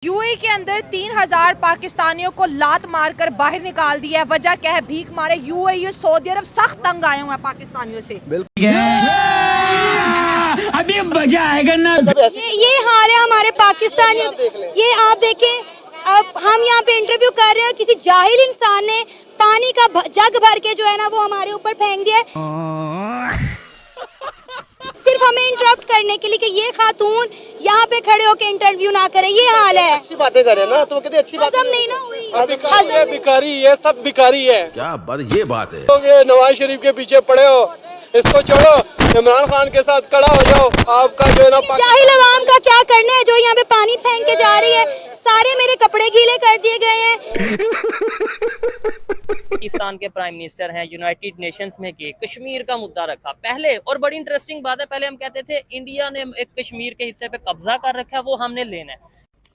UAE के अंदर 3000 पाकिस्तानियों को लात मारकर बाहर निकाल दिया है। वजह क्या है? भीख मारे। यूएई सऊदी अरब सख्त तंग आए हुए हैं पाकिस्तानियों से। अभी मजा आएगा ना। ये हाल है हमारे पाकिस्तानियों। ये आप देखें, अब हम यहाँ पे इंटरव्यू कर रहे हैं, किसी जाहिल इंसान ने पानी का जग भर के जो है ना वो हमारे ऊपर फेंक दिया है, सिर्फ हमें इंटरप्ट करने के लिए कि ये खातून यहाँ पे खड़े होकर इंटरव्यू ना करे। ये हाल है। अच्छी बातें करे ना, तो कितनी अच्छी बात नहीं ना हुई। भिखारी, ये सब भिखारी है। क्या बात, ये बात है। लोग ये नवाज शरीफ के पीछे पड़े हो, इसको छोड़ो, इमरान खान के साथ खड़ा हो जाओ। आपका जो है ना जाहिल अवाम का क्या करना है जो यहाँ पे पानी फेंक के जा रही है। सारे मेरे कपड़े गीले कर दिए गए हैं। पाकिस्तान के प्राइम मिनिस्टर हैं, यूनाइटेड नेशंस में गए, कश्मीर का मुद्दा रखा पहले। और बड़ी इंटरेस्टिंग बात है, पहले हम कहते थे इंडिया ने एक कश्मीर के हिस्से पे कब्जा कर रखा है, वो हमने लेना है।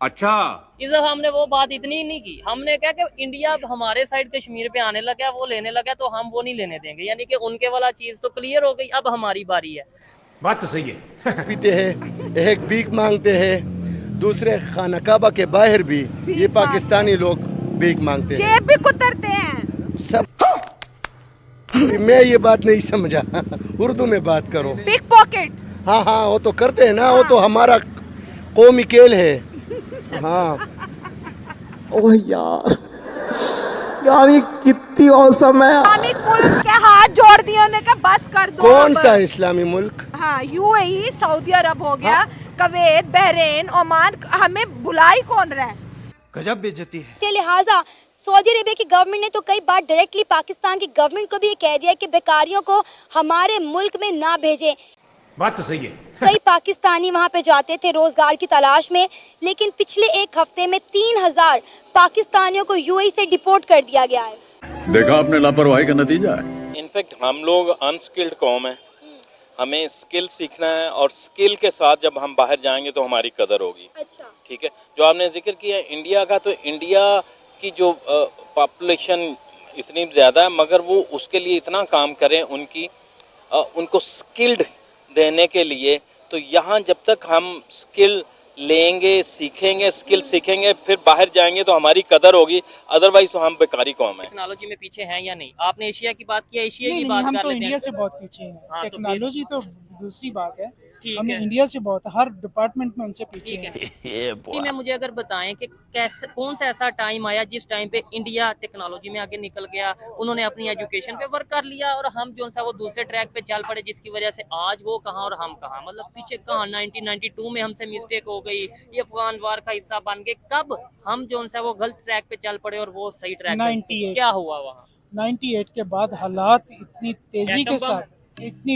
अच्छा, इस दफा हमने वो बात इतनी नहीं की। हमने कहा कि इंडिया हमारे साइड कश्मीर पे आने लगा, वो लेने लगा, तो हम वो नहीं लेने देंगे। यानी कि उनके वाला चीज तो क्लियर हो गई, अब हमारी बारी है। बात तो सही है। पीते हैं, एक भीख मांगते हैं, दूसरे खाना काबा के बाहर भी ये पाकिस्तानी लोग भीख मांगते हैं, जेब भी कुतरते हैं सब। मैं ये बात नहीं समझा, उर्दू में बात करो। Pick pocket. हाँ हाँ, वो तो करते हैं ना, वो तो हमारा कौमी खेल है। हाँ। ओह यार, ये कितनी औसम है। इस्लामिक मुल्क के हाथ जोड़ दिए, उन्होंने कहा बस कर दो। कौन सा इस्लामी मुल्क? हाँ, यूएई, सऊदी अरब हो गया, कुवैत, बहरीन, ओमान। हमें बुलाई कौन रहा है? गजब बेइज्जती है। के लिहाजा सऊदी अरेबिया की गवर्नमेंट ने तो कई बार डायरेक्टली पाकिस्तान की गवर्नमेंट को भी ये कह दिया कि बेकारियों को हमारे मुल्क में ना भेजें। बात तो सही है। कई पाकिस्तानी वहाँ पे जाते थे रोजगार की तलाश में, लेकिन पिछले एक हफ्ते में 3000 पाकिस्तानियों को यूएई से डिपोर्ट कर दिया गया है। देखा आपने लापरवाही का नतीजा है। इनफैक्ट हम लोग अनस्किल्ड कौम है, हमें स्किल सीखना है, और स्किल के साथ जब हम बाहर जाएंगे तो हमारी कदर होगी। अच्छा, ठीक है। जो आपने जिक्र किया इंडिया का, तो इंडिया की जो पॉपुलेशन इतनी ज़्यादा है, मगर वो उसके लिए इतना काम करें उनको स्किल्ड देने के लिए। तो यहाँ जब तक हम स्किल लेंगे, सीखेंगे, स्किल सीखेंगे, फिर बाहर जाएंगे तो हमारी कदर होगी। अदरवाइज तो हम बेकारी कौम है। टेक्नोलॉजी में पीछे हैं या नहीं? आपने एशिया की बात की, एशिया की नहीं, बात हम कर तो लेते हैं। इंडिया से बहुत पीछे हैं। हाँ, तो टेक्नोलॉजी तो दूसरी बात है, ठीक हम है। इंडिया से बहुत हर डिपार्टमेंट में उनसे पीछे ठीक हैं। है। जी, मैं मुझे अगर बताएं कि कैसे, कौन सा ऐसा टाइम आया जिस टाइम पे इंडिया टेक्नोलॉजी में आगे निकल गया, उन्होंने अपनी एजुकेशन पे वर्क कर लिया, और हम जो सा वो दूसरे ट्रैक पे चल पड़े, जिसकी वजह से आज वो कहाँ और हम कहाँ। मतलब पीछे कहाँ, 1992 में हमसे मिस्टेक हो गई, ये अफगान वार का हिस्सा बन गए, कब हम जो सा वो गलत ट्रैक पे चल पड़े और वो सही ट्रैक पे। 98 क्या हुआ वहाँ? 98 के बाद हालात इतनी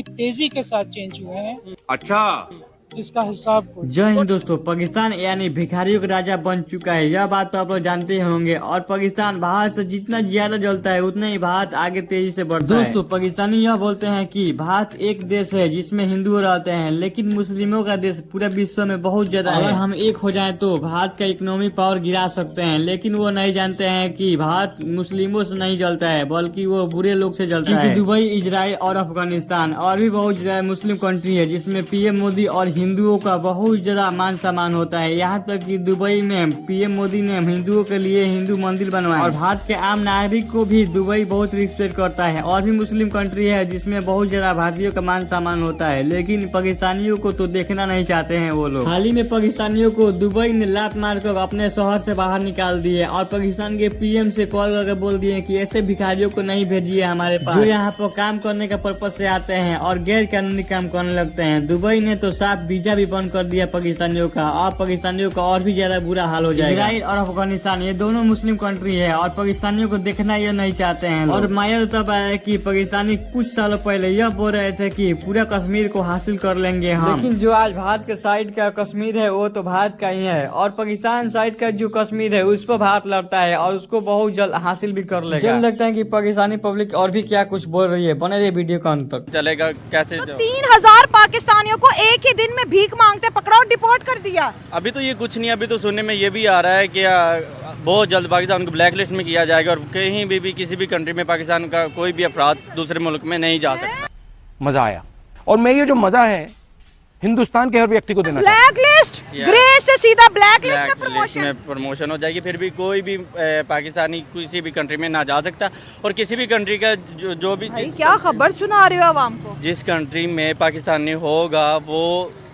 तेजी के साथ चेंज हुए हैं, अच्छा, जिसका हिसाब कोई। जय हिंद दोस्तों। पाकिस्तान यानी भिखारियों का राजा बन चुका है, यह बात तो आप लोग जानते ही होंगे। और पाकिस्तान भारत से जितना ज्यादा जलता है उतना ही भारत आगे तेजी से बढ़ता है। दोस्तों, पाकिस्तानी यह बोलते हैं कि भारत एक देश है जिसमें हिंदू रहते हैं, लेकिन मुस्लिमों का देश पूरे विश्व में बहुत ज्यादा है। अगर हम एक हो जाए तो भारत का इकोनॉमिक पावर गिरा सकते हैं, लेकिन वो नहीं जानते हैं कि भारत मुस्लिमों से नहीं जलता है, बल्कि वो बुरे लोग से जलता है। दुबई, इजराइल और अफगानिस्तान और भी बहुत ज्यादा मुस्लिम कंट्री है जिसमें पीएम मोदी और हिंदुओं का बहुत ज्यादा मान सम्मान होता है। यहाँ तक कि दुबई में पीएम मोदी ने हिंदुओं के लिए हिंदू मंदिर बनवाया। और भारत के आम नागरिक को भी दुबई बहुत रिस्पेक्ट करता है। और भी मुस्लिम कंट्री है जिसमें बहुत ज्यादा भारतीयों का मान सम्मान होता है, लेकिन पाकिस्तानियों को तो देखना नहीं चाहते हैं वो लोग। हाल ही में पाकिस्तानियों को दुबई ने लात मारकर अपने शहर से बाहर निकाल दिए, और पाकिस्तान के पीएम से कॉल करके बोल दिए कि ऐसे भिखारियों को नहीं भेजिए हमारे पास, जो यहाँ पर काम करने का पर्पज से आते हैं और गैर कानूनी काम करने लगते हैं। दुबई ने तो साफ वीजा भी बंद कर दिया पाकिस्तानियों का, और पाकिस्तानियों का और भी ज्यादा बुरा हाल हो जाएगा। इजराइल और अफगानिस्तान ये दोनों मुस्लिम कंट्री है, और पाकिस्तानियों को देखना ये नहीं चाहते हैं। और माया तब आया कि पाकिस्तानी कुछ सालों पहले यह बोल रहे थे कि पूरा कश्मीर को हासिल कर लेंगे हम, लेकिन जो आज भारत के साइड का कश्मीर है वो तो भारत का ही है, और पाकिस्तान साइड का जो कश्मीर है उस पर भारत लड़ता है और उसको बहुत जल्द हासिल भी कर लेगा। जल्द लगता है कि पाकिस्तानी पब्लिक और भी क्या कुछ बोल रही है। बने रहिए वीडियो का अंत तक। चलेगा कैसे? तो 3000 पाकिस्तानियों को एक ही दिन में भीख मांगते पकड़ा और डिपोर्ट कर दिया। अभी तो ये कुछ नहीं, अभी तो सुनने में ये भी आ रहा है कि बहुत जल्द पाकिस्तान को ब्लैक लिस्ट में किया जाएगा, और कहीं भी किसी भी कंट्री में पाकिस्तान का कोई भी अफराद दूसरे मुल्क में नहीं जा सकता। मज़ा आया, और मैं ये जो मज़ा है हिंदुस्तान के हर व्यक्ति को देना ब्लैक लिस्ट, ग्रे से सीधा ब्लैक लिस्ट में प्रमोशन। में प्रमोशन हो जाएगी, फिर भी कोई भी पाकिस्तानी किसी भी कंट्री में ना जा सकता, और किसी भी कंट्री का जो भी भाई क्या खबर सुना रहे हो आवाम को। जिस कंट्री में पाकिस्तानी होगा वो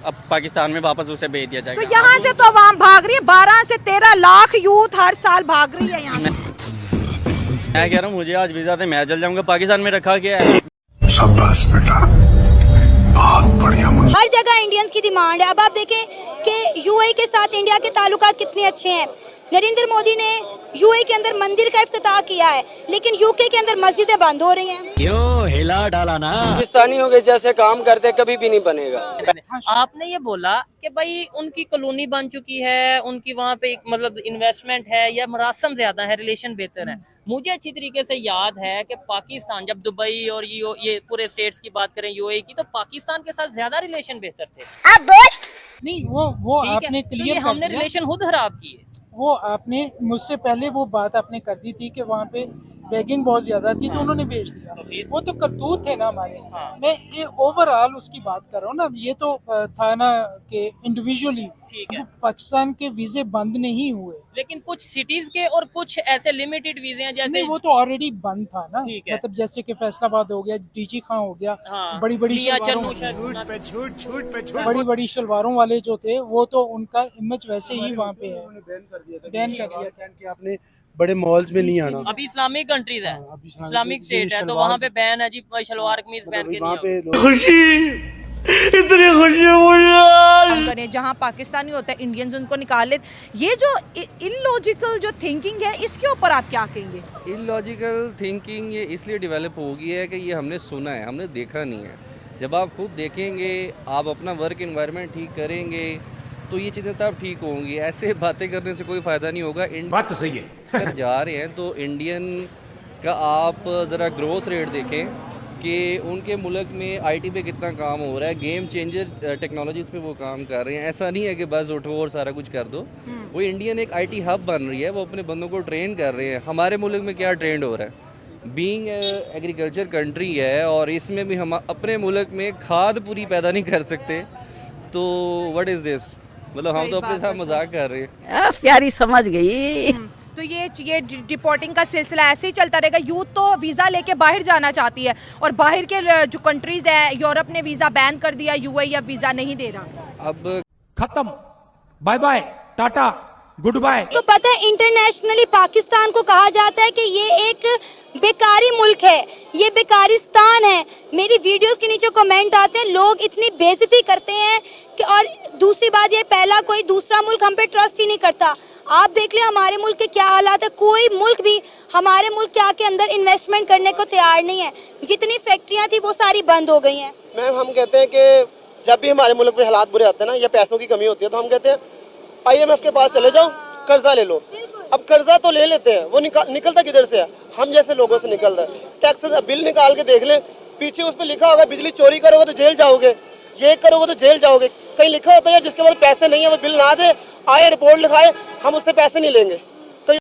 अब पाकिस्तान में वापस उसे भेज दिया तो जाएगा। यहाँ से तो आवाम भाग रही है, 12 से 13 लाख यूथ हर साल भाग रही है यहाँ। मैं कह रहा हूँ मुझे आज वीजा थे, मैं चल जाऊंगा। पाकिस्तान में रखा क्या है? शाबाश बेटा, बहुत बढ़िया। हर जगह इंडियंस की डिमांड है। अब आप देखें कि यूएई के साथ इंडिया के ताल्लुकात कितने अच्छे हैं। नरेंद्र मोदी ने यूएई के अंदर मंदिर का इफ्तिताह किया है, लेकिन यूके के अंदर मस्जिदें बंद हो रही हैं। क्यों हिला डाला ना। पाकिस्तानियों के जैसे काम करते कभी भी नहीं बनेगा। आपने ये बोला कि भाई उनकी कॉलोनी बन चुकी है, उनकी वहाँ पे एक मतलब इन्वेस्टमेंट है या मरासम ज्यादा है, रिलेशन बेहतर है। मुझे अच्छी तरीके से याद है कि पाकिस्तान जब दुबई और ये पूरे स्टेट्स की बात करें यूएई की, तो पाकिस्तान के साथ ज्यादा रिलेशन बेहतर थे। नहीं वो ठीक है, आपने तो क्लियर ये हमने रिलेशन खुद खराब किए। वो आपने मुझसे पहले वो बात आपने कर दी थी कि वहाँ पे बैगिंग बहुत ज्यादा थी, तो उन्होंने भेज दिया। वो तो करतूत थे ना हमारे। मैं ये ओवरऑल उसकी बात कर रहा हूँ ना। ये तो था ना कि इंडिविजुअली पाकिस्तान के वीजे बंद नहीं हुए, लेकिन कुछ सिटीज के और कुछ ऐसे लिमिटेड वीजे हैं जैसे नहीं, वो तो ऑलरेडी बंद था ना। मतलब जैसे कि फैसलाबाद हो गया, डीजी खां हो गया, बड़ी बड़ी बड़ी शलवारों वाले जो थे, वो तो उनका इमेज वैसे ही वहाँ पे है, बैन कर दिया कि आपने बड़े मॉल्स में नहीं आना। अभी इस्लामिक कंट्रीज है, इस्लामिक स्टेट है, तो वहाँ पे बैन है जी शलवार कमीज पहन के नहीं। इतनी खुशी मुझे जहाँ पाकिस्तानी होता है इंडियंस उनको निकाल ले। ये जो इलॉजिकल जो थिंकिंग है, इसके ऊपर आप क्या कहेंगे? इलॉजिकल थिंकिंग ये इसलिए डेवलप हो गई है कि ये हमने सुना है, हमने देखा नहीं है। जब आप खुद देखेंगे, आप अपना वर्क एनवायरनमेंट ठीक करेंगे, तो ये चीज़ें तब ठीक होंगी। ऐसे बातें करने से कोई फ़ायदा नहीं होगा। बात तो सही है। अगर जा रहे हैं तो इंडियन का आप ज़रा ग्रोथ रेट देखें कि उनके मुल्क में आईटी पे कितना काम हो रहा है, गेम चेंजर टेक्नोलॉजीज़ पे वो काम कर रहे हैं। ऐसा नहीं है कि बस उठो और सारा कुछ कर दो। वो इंडियन एक आईटी हब बन रही है, वो अपने बंदों को ट्रेन कर रहे हैं। हमारे मुल्क में क्या ट्रेंड हो रहा है, बीइंग एग्रीकल्चर कंट्री है और इसमें भी हम अपने मुल्क में खाद पूरी पैदा नहीं कर सकते, तो व्हाट इज़ दिस? मतलब हम तो अपने साथ मजाक कर रहे हैं। प्यारी समझ गई। तो ये डिपोर्टिंग का सिलसिला ऐसे ही चलता रहेगा। यूथ तो वीज़ा लेके बाहर जाना चाहती है, और बाहर के जो कंट्रीज है, यूरोप ने वीज़ा बैन कर दिया, यूएई अब वीज़ा नहीं दे रहा। अब खत्म, bye bye, tata, good bye. तो पता है इंटरनेशनली पाकिस्तान को कहा जाता है कि ये एक बेकारी मुल्क है, ये बेकारिस्तान है। मेरी वीडियोस के नीचे कमेंट आते हैं, लोग इतनी बेइज्जती करते हैं कि, और दूसरी बात ये पहला कोई दूसरा मुल्क हम पे ट्रस्ट ही नहीं करता। आप देख लें हमारे मुल्क के क्या हालात है। कोई मुल्क भी हमारे मुल्क के आके अंदर इन्वेस्टमेंट करने को तैयार नहीं है। जितनी फैक्ट्रियाँ थी वो सारी बंद हो गई हैं। मैम हम कहते हैं कि जब भी हमारे मुल्क में हालात बुरे आते हैं ना, या पैसों की कमी होती है, तो हम कहते हैं IMF के पास चले जाओ, कर्जा ले लो। अब कर्जा तो ले लेते हैं, वो निकलता किधर से है? हम जैसे लोगों से निकलता है। टैक्स बिल निकाल के देख लें, पीछे उस पर लिखा होगा बिजली चोरी करोगे तो जेल जाओगे, ये करोगे तो जेल जाओगे। कहीं लिखा होता है जिसके पास पैसे नहीं है वो बिल ना दे, आए रिपोर्ट लिखाए, हम उससे पैसे नहीं लेंगे।